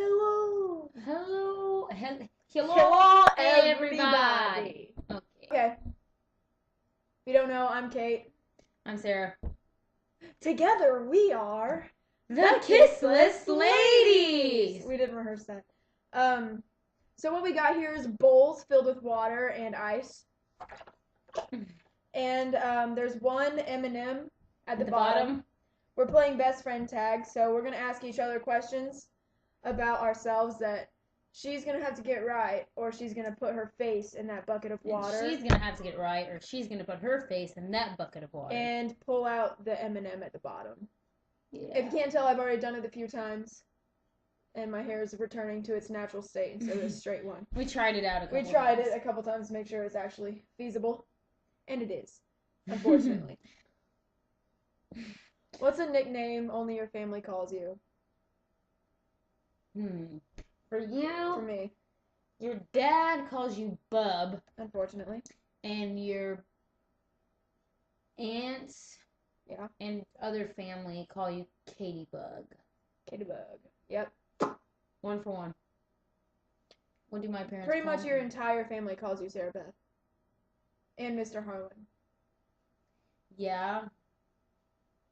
Hello. Hello, Hello, everybody. Okay. If you don't know, I'm Kate. I'm Sarah. Together we are The Kissless Ladies. We didn't rehearse that. So what we got here is bowls filled with water and ice. And there's one M&M at the bottom. We're playing best friend tag, so we're gonna ask each other questions about ourselves that she's gonna have to get right, or she's gonna put her face in that bucket of water. And she's gonna have to get right, or she's gonna put her face in that bucket of water. And pull out the M&M at the bottom. Yeah. If you can't tell, I've already done it a few times, and my hair is returning to its natural state instead of a straight one. We tried it out a couple We tried it a couple times to make sure it's actually feasible, and it is, unfortunately. What's a nickname only your family calls you? For you? For me. Your dad calls you Bub. Unfortunately. And your aunts and other family call you Katybug. Katybug. Yep. 1 for 1. What do my parents Pretty call much me? your entire family calls you Sarah Beth. And Mr. Harlan. Yeah.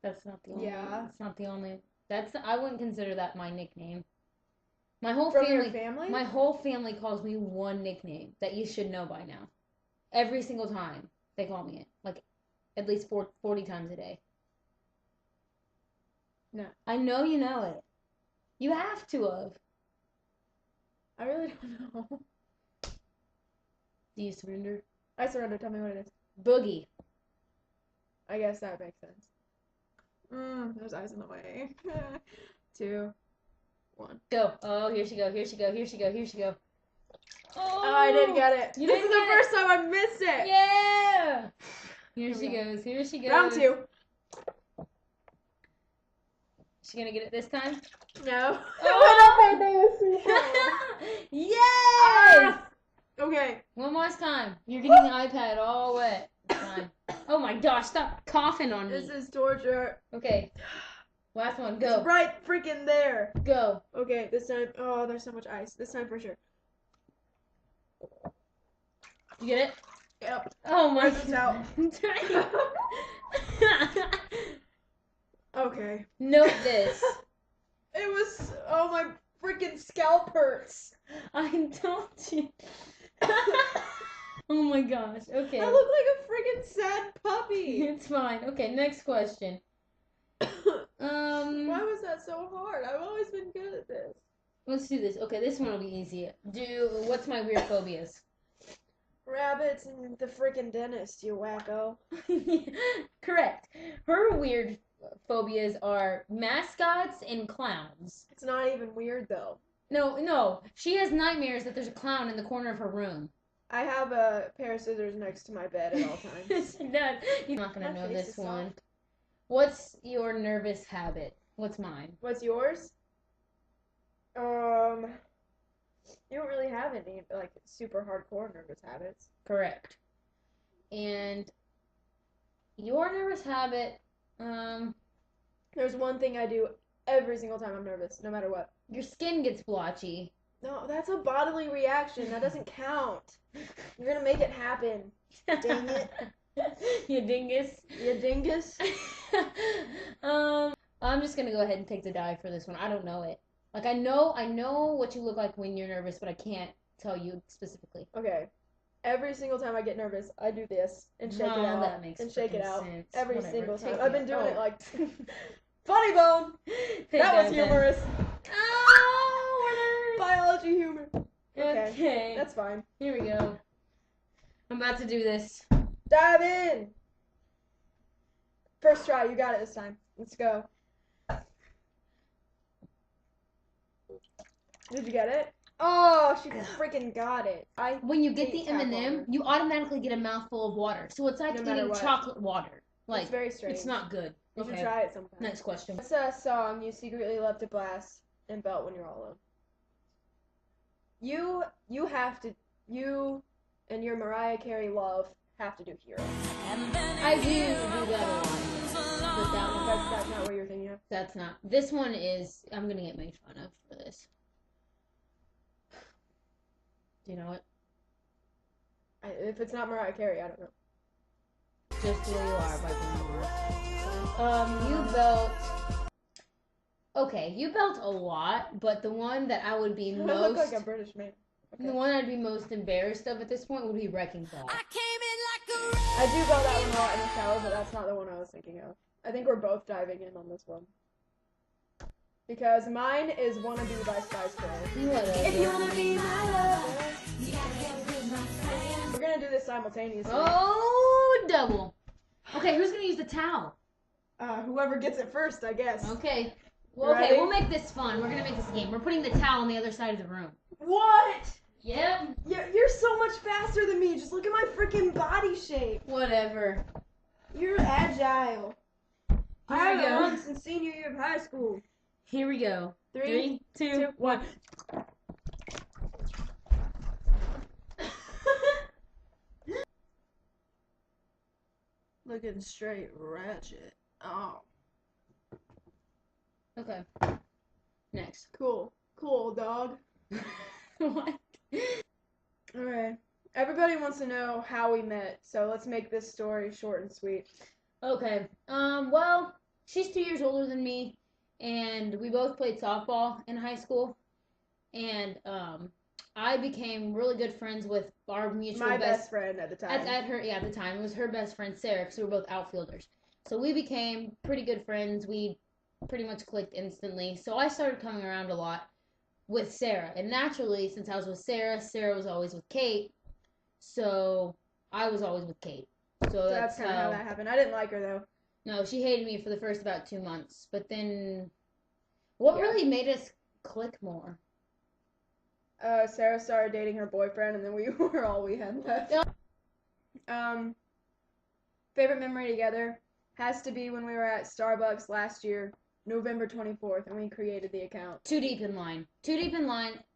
That's not the only. Yeah. It's not the only. I wouldn't consider that my nickname. My whole From family. Your family? My whole family calls me one nickname that you should know by now. Every single time they call me it, like at least 40 times a day. No. I know you know it. You have to have. I really don't know. Do you surrender? I surrender. Tell me what it is. Boogie. I guess that makes sense. There's ice in the way. 2, 1. Go. Oh, here she go. Here she go. Here she go. Here she go. Oh, I didn't get it. This is the first time I missed it. Yeah. Here she goes. Here she goes. Round 2. She gonna get it this time? No. Oh. Yes. Okay. One more time. You're getting the iPad all wet. Fine. Oh my gosh! Stop coughing on me. This is torture. Okay. Last one. Go. It's right freaking there. Go. Okay. This time. Oh, there's so much ice. This time for sure. You get it? Yep. Oh my God. out. Okay. Note this. It was. Oh, my freaking scalp hurts. I told you. Oh my gosh. Okay. I look like a freaking sad puppy. It's fine. Okay, next question. Why was that so hard? I've always been good at this. Let's do this. Okay, this one will be easy. What's my weird phobias? Rabbits and the freaking dentist, you wacko. Correct. Her weird phobias are mascots and clowns. It's not even weird though. No. She has nightmares that there's a clown in the corner of her room. I have a pair of scissors next to my bed at all times. You're not gonna know this one. Soft. What's your nervous habit? What's mine? What's yours? You don't really have any like super hardcore nervous habits. Correct. And your nervous habit, There's one thing I do every single time I'm nervous, no matter what. your skin gets blotchy. No, that's a bodily reaction. That doesn't count. You're gonna make it happen. Dang it. You dingus. You dingus. I'm just gonna go ahead and take the die for this one. I don't know it. Like I know what you look like when you're nervous, but I can't tell you specifically. Okay. Every single time I get nervous, I do this and shake it out. That makes and shake it out. sense. Every Whatever. single time. Take I've been it. doing it like funny bone. That was humorous. Oh, Biology humor. Okay. That's fine. Here we go. I'm about to do this. Dive in. First try. You got it this time. Let's go. Did you get it? Oh, she freaking got it. When you get hate the tap M&M, water. you automatically get a mouthful of water. So it's like No matter eating what. chocolate water. Like It's very strange. it's not good. You Okay. should try it sometime. Next question. What's a song you secretly love to blast and belt when you're all alone? You have to. You and your Mariah Carey love have to do Hero. I do that a lot. But that one, That's not what you're thinking of. that's not. This one is. I'm gonna get made fun of for this. Do you know it? If it's not Mariah Carey, I don't know. Just the Way You Are by Bruno Mars. You belt. Okay, you belt a lot, but the one that I would be I most. look like a British man. Okay. The one I'd be most embarrassed of at this point would be Wrecking Ball. I do belt that one a lot in the shower, but that's not the one I was thinking of. I think we're both diving in on this one. Because mine is Wanna Be by Spice Girls. Whatever. If you wanna be my lover, you gotta get with my friend. We're gonna do this simultaneously. Oh, double. Okay, who's gonna use the towel? Whoever gets it first, I guess. Okay. Well, okay, Ready? we'll make this fun. We're gonna make this a game. We're putting the towel on the other side of the room. What? Yep. You're so much faster than me. Just look at my freaking body shape. Whatever. You're agile. I Here we haven't go. run since senior year of high school. Here we go. 3, 2, 1. Looking straight ratchet. Oh. Okay. Next. Cool, dog. What? Alright. Everybody wants to know how we met, so let's make this story short and sweet. Okay. Well, she's 2 years older than me, and we both played softball in high school. And I became really good friends with our mutual My best friend at the time. At the time it was her best friend Sarah, because we were both outfielders. So we became pretty good friends. We pretty much clicked instantly. So I started coming around a lot with Sarah, and naturally, since I was with Sarah, Sarah was always with Kate. So I was always with Kate. So that's kind of how that happened. I didn't like her though. No, she hated me for the first about 2 months. But then, what really made us click more? Sarah started dating her boyfriend, and then we were all we had left. Favorite memory together has to be when we were at Starbucks last year, November 24th, and we created the account. Too deep in line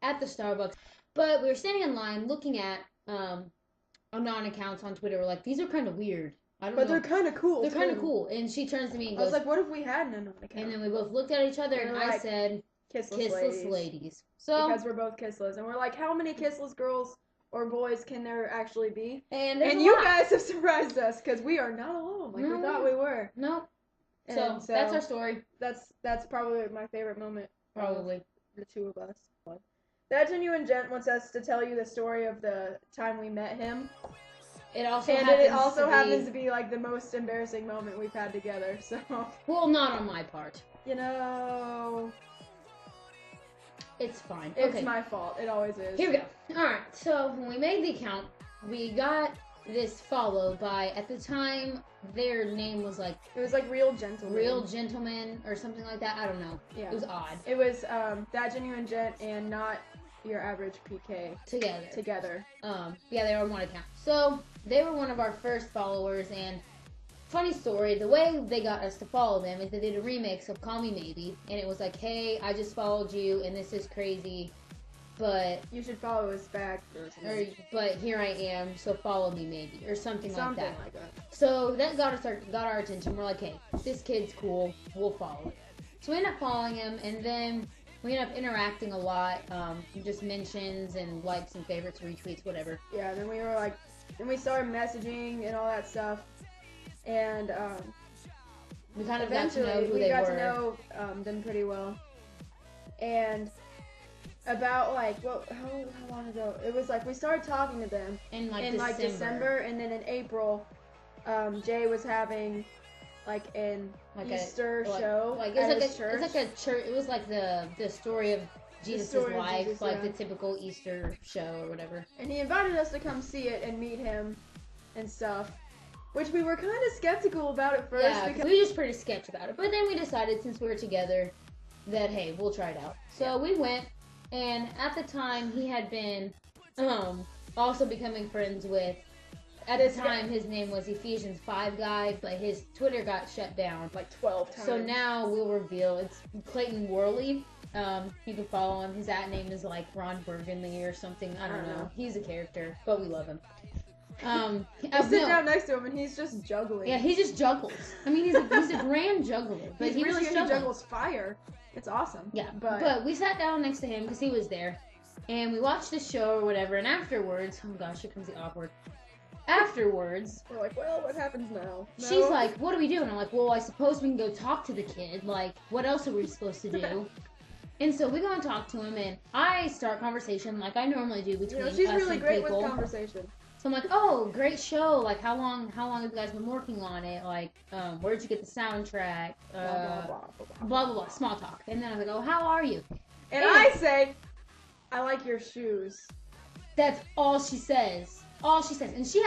at the Starbucks. But we were standing in line looking at anon accounts on Twitter. We're like, these are kind of weird. I don't know. But they're kind of cool. They're kind of cool. And she turns to me and goes, I was like, what if we had an anon account? And then we both looked at each other, and I like, said, kissless ladies. So because we're both kissless, and we're like, how many kissless girls or boys can there actually be? And you guys have surprised us, because we are not alone like we thought we were. No. So that's our story. That's probably my favorite moment. Probably. The two of us. That genuine gent wants us to tell you the story of the time we met him. It also happens to be like the most embarrassing moment we've had together. So. Well, not on my part. You know. It's fine. It's my fault. It always is. Here we go. Alright, so when we made the account, we got this follow by, at the time, their name was like... It was like Real Gentleman. Real Gentleman or something like that. I don't know. Yeah. It was odd. It was That Genuine Gent and Not Your Average PK. Together. Yeah, they were on one account. So, they were one of our first followers, and... Funny story, the way they got us to follow them is they did a remix of Call Me Maybe, and it was like, hey, I just followed you, and this is crazy, but... You should follow us back. But here I am, so follow me maybe, or something like that. Like that. So that got our attention. We're like, hey, this kid's cool, we'll follow him. So we ended up following him, and then we ended up interacting a lot, just mentions and likes and favorites, retweets, whatever. Yeah, then we were like, then we started messaging and all that stuff. And we kind of got to know who they were. We got to know them pretty well. And about like how long ago? It was like we started talking to them in December, and then in April, Jay was having like an Easter show. Like it was like a church. It was like the story of Jesus' life, like the typical Easter show or whatever. And he invited us to come see it and meet him and stuff. Which we were kind of skeptical about at first. Yeah, because we were just pretty sketch about it. But then we decided, since we were together, that, hey, we'll try it out. So we went, and at the time, he had been also becoming friends with, at the time, his name was Ephesians 5 Guy, but his Twitter got shut down. Like 12 times. So now we'll reveal, it's Clayton Worley. You can follow him. His @name is like Ron Burgundy or something. I don't know. He's a character, but we love him. I sit down next to him and he's just juggling. Yeah, he just juggles. I mean, he's a grand juggler. But he juggles fire. It's awesome. Yeah, but we sat down next to him because he was there, And we watched the show or whatever, and afterwards, oh gosh, here comes the awkward. Afterwards, we're like, well, what happens now? No. She's like, what do we do? And I'm like, well, I suppose we can go talk to the kid. Like, what else are we supposed to do? And so we go and talk to him, and I start conversation like I normally do between us she's really and great people. with conversation. So I'm like, oh, great show. Like, how long have you guys been working on it? Like, where'd you get the soundtrack? Blah, blah, blah. Small talk. And then I was like, oh, how are you? And I say, I like your shoes. That's all she says. All she says. And she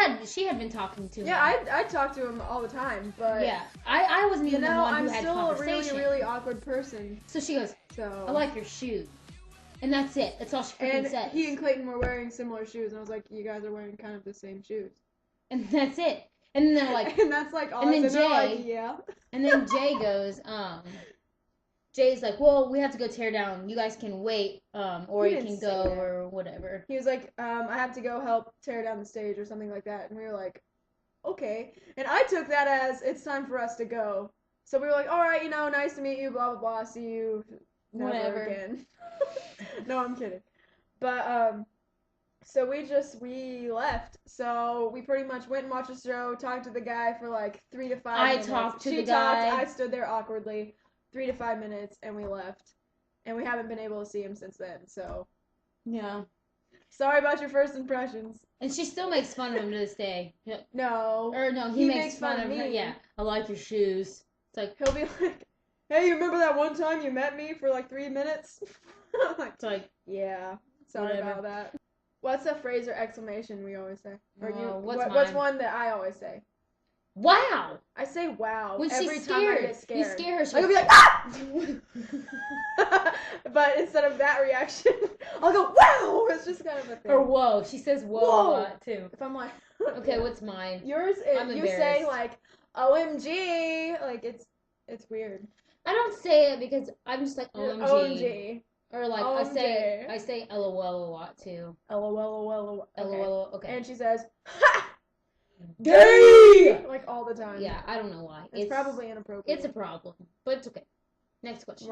had been talking to him. Yeah, I talk to him all the time, but... Yeah, I wasn't even the one who had conversation. I'm still a really, really awkward person. So she goes, I like your shoes. And that's it. That's all she freaking says. And he and Clayton were wearing similar shoes, and I was like, you guys are wearing kind of the same shoes. And that's it. And then they're like... and that's like all. And then Jay... like, yeah. And then Jay goes, Jay's like, well, we have to go tear down. You guys can wait, or you can go, or whatever. He was like, I have to go help tear down the stage, or something like that. And we were like, okay. And I took that as, it's time for us to go. So we were like, all right, nice to meet you, blah, blah, blah, see you never again. No, I'm kidding. But, so we left. So we pretty much went and watched the show, talked to the guy for like 3 to 5 minutes. I talked to the guy. I stood there awkwardly, 3 to 5 minutes, and we left. And we haven't been able to see him since then, so. Yeah. Sorry about your first impressions. And she still makes fun of him to this day. No. Or no, he makes fun of her. Yeah. I like your shoes. It's like, he'll be like, hey, you remember that one time you met me for like 3 minutes? It's like, yeah. Sorry about that. What's a phrase or exclamation we always say? Or what's one that I always say? Wow! I say wow when every she's time scared. I get scared. You scare her. I'll be like, ah! But instead of that reaction, I'll go, wow! It's just kind of a thing. Or whoa. She says whoa a lot, too. If I'm like... Okay, what's mine? Yours is, you say, like, OMG. Like, it's weird. I don't say it because I'm just like, OMG. OMG. Or like, OMG. I say LOL a lot, too. LOL. LOL, okay. And she says, ha! Gay! Like all the time. Yeah, I don't know why. It's probably inappropriate. It's a problem, but it's okay. Next question.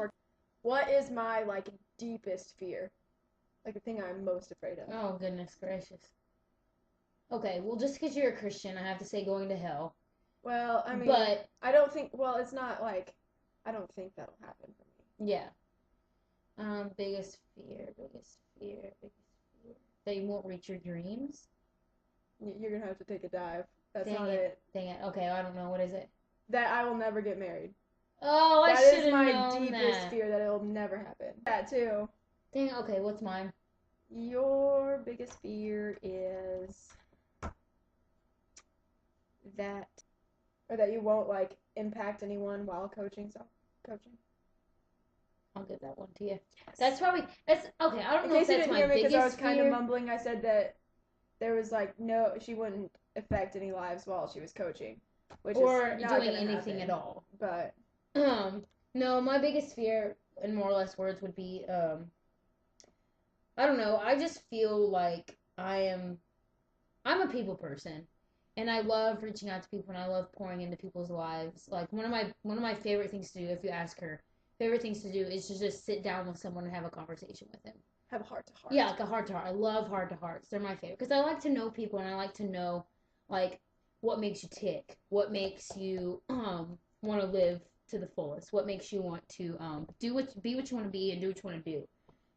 What is my, like, deepest fear? Like, the thing I'm most afraid of. Oh, goodness gracious. Okay, well, just because you're a Christian, I have to say going to hell. Well, I mean, but I don't think, well, it's not like, I don't think that'll happen for me. Yeah. Biggest fear. That you won't reach your dreams? You're gonna have to take a dive. That's Dang not it. Dang it. Okay, I don't know. What is it? That I will never get married. Oh, I should have known that. That is my deepest fear, that it'll never happen. That too. Dang, okay, what's mine? Your biggest fear is that, or that you won't, like, impact anyone while coaching. I'll give that one to you. Yes. That's probably, okay, I don't know if that's my biggest fear. In case you didn't hear me, because I was kind of mumbling, I said that there was, like, no, she wouldn't affect any lives while she was coaching. Which or is not doing anything happen, at all. But, no, my biggest fear, in more or less words, would be, I don't know, I just feel like I'm a people person. And I love reaching out to people, and I love pouring into people's lives. Like, one of my favorite things to do, if you ask her, favorite things to do is to just sit down with someone and have a conversation with them. Have a heart-to-heart. Yeah, like a heart-to-heart. I love heart-to-hearts. They're my favorite. Because I like to know people, and I like to know, like, what makes you tick. What makes you want to live to the fullest. What makes you want to be what you want to be and do what you want to do.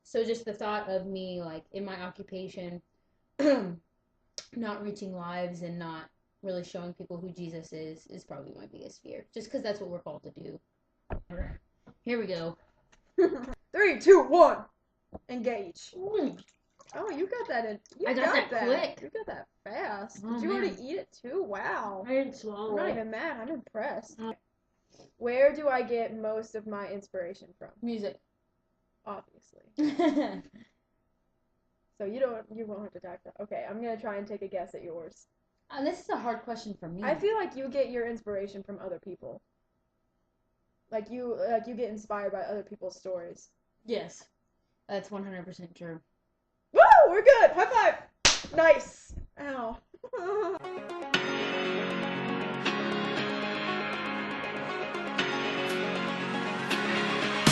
So just the thought of me, like, in my occupation, not reaching lives and not really showing people who Jesus is probably my biggest fear. Just because that's what we're called to do. Here we go. 3, 2, 1. Engage. Oh, you got that in. I got that quick. You got that fast. Oh, Did you already eat it too? Wow. I didn't swallow I'm not even mad. I'm impressed. Where do I get most of my inspiration from? Music. Obviously. So you won't have to talk about. Okay, I'm gonna try and take a guess at yours. This is a hard question for me. I feel like you get your inspiration from other people. Like you get inspired by other people's stories. Yes, that's 100% true. Woo! We're good. High five. Nice. Ow.